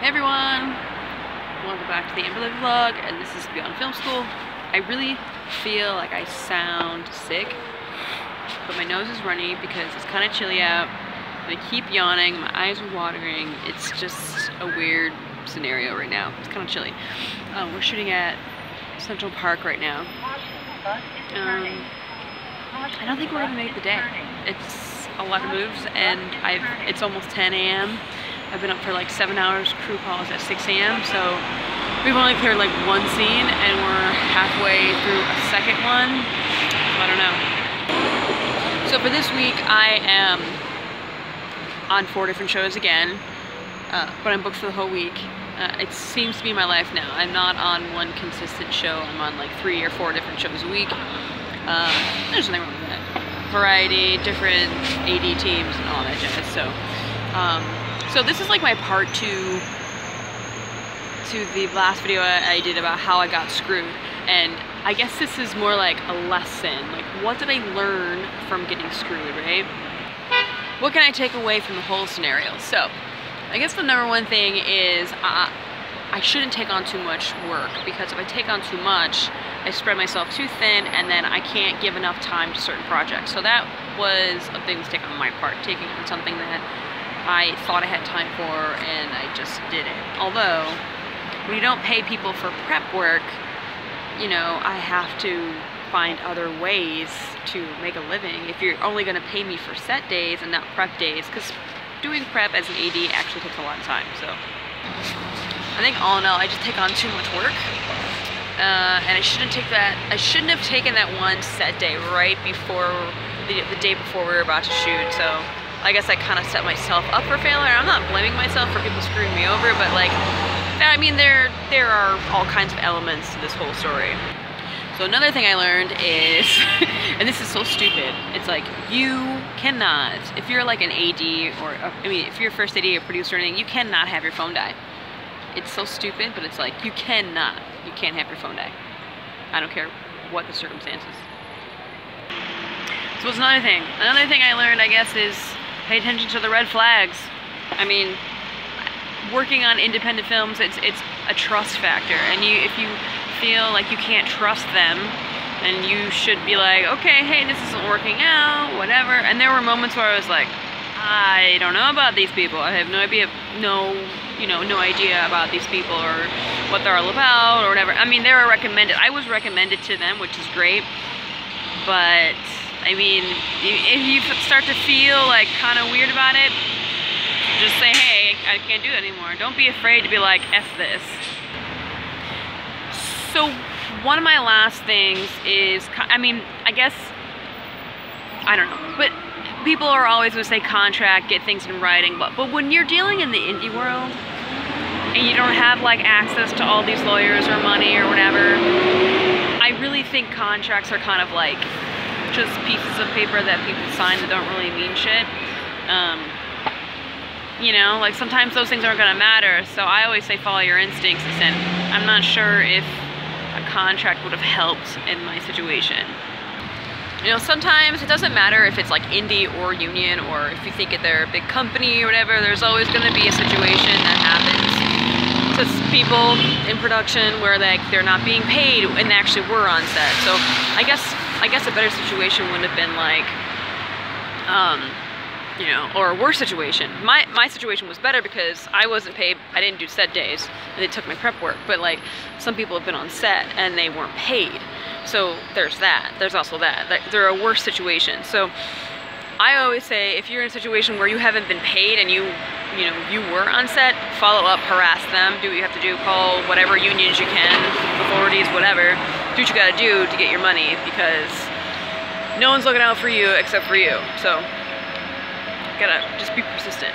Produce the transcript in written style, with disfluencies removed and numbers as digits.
Hey everyone! Welcome back to the Amber Live vlog, and this is Beyond Film School. I really feel like I sound sick, but my nose is runny because it's kind of chilly out, and I keep yawning, my eyes are watering. It's just a weird scenario right now. It's kind of chilly. We're shooting at Central Park right now. I don't think we're gonna make the day. It's a lot of moves, and it's almost 10 a.m. I've been up for like 7 hours, crew calls at 6 a.m. So we've only cleared like one scene and we're halfway through a second one. I don't know. So for this week I am on 4 different shows again, but I'm booked for the whole week. It seems to be my life now. I'm not on one consistent show. I'm on like 3 or 4 different shows a week. There's nothing wrong with that. Variety, different AD teams and all that jazz. So this is like my part 2 to the last video I did about how I got screwed, and I guess this is more like a lesson. Like, what did I learn from getting screwed, right? What can I take away from the whole scenario? So I guess the number one thing is I shouldn't take on too much work, because if I take on too much, I spread myself too thin, and then I can't give enough time to certain projects. So that was a big mistake on my part, taking on something that I thought I had time for and I just didn't. Although, when you don't pay people for prep work, you know, I have to find other ways to make a living if you're only going to pay me for set days and not prep days, because doing prep as an AD actually takes a lot of time. So I think all in all, I just take on too much work, and I shouldn't have taken that one set day right before the day before we were about to shoot. So I guess I kind of set myself up for failure. I'm not blaming myself for people screwing me over, but like, I mean, there are all kinds of elements to this whole story. So another thing I learned is, and this is so stupid, it's like, you cannot, if you're like an AD, or, I mean, if you're a first AD or producer or anything, you cannot have your phone die. It's so stupid, but it's like, you can't have your phone die. I don't care what the circumstances. So what's another thing? Another thing I learned, I guess, is pay attention to the red flags. I mean, working on independent films, it's a trust factor, and if you feel like you can't trust them, then you should be like, okay, hey, this isn't working out, whatever. And there were moments where I was like, I don't know about these people. I have no idea, no idea about these people or what they're all about or whatever. I mean, they were recommended. I was recommended to them, which is great, but I mean, if you start to feel like kind of weird about it, just say, hey, I can't do that anymore. Don't be afraid to be like, F this. So one of my last things is, I mean, I guess, I don't know, but people are always going to say contract, get things in writing, but when you're dealing in the indie world and you don't have like access to all these lawyers or money or whatever, I really think contracts are kind of like just pieces of paper that people sign that don't really mean shit. You know, like sometimes those things aren't gonna matter, so I always say follow your instincts, and I'm not sure if a contract would have helped in my situation. You know, sometimes it doesn't matter if it's like indie or union, or if you think they're a big company or whatever, there's always gonna be a situation that happens to people in production where they're not being paid and they actually were on set. So I guess a better situation would have been like, you know, or a worse situation. My situation was better because I wasn't paid. I didn't do set days, and they took my prep work. But like, some people have been on set and they weren't paid. So there's that. There's also that. They're a worse situation. So I always say, if you're in a situation where you haven't been paid and you were on set, follow up, harass them, do what you have to do, call whatever unions you can, authorities, whatever. Do what you gotta do to get your money, because no one's looking out for you except for you. So, gotta just be persistent.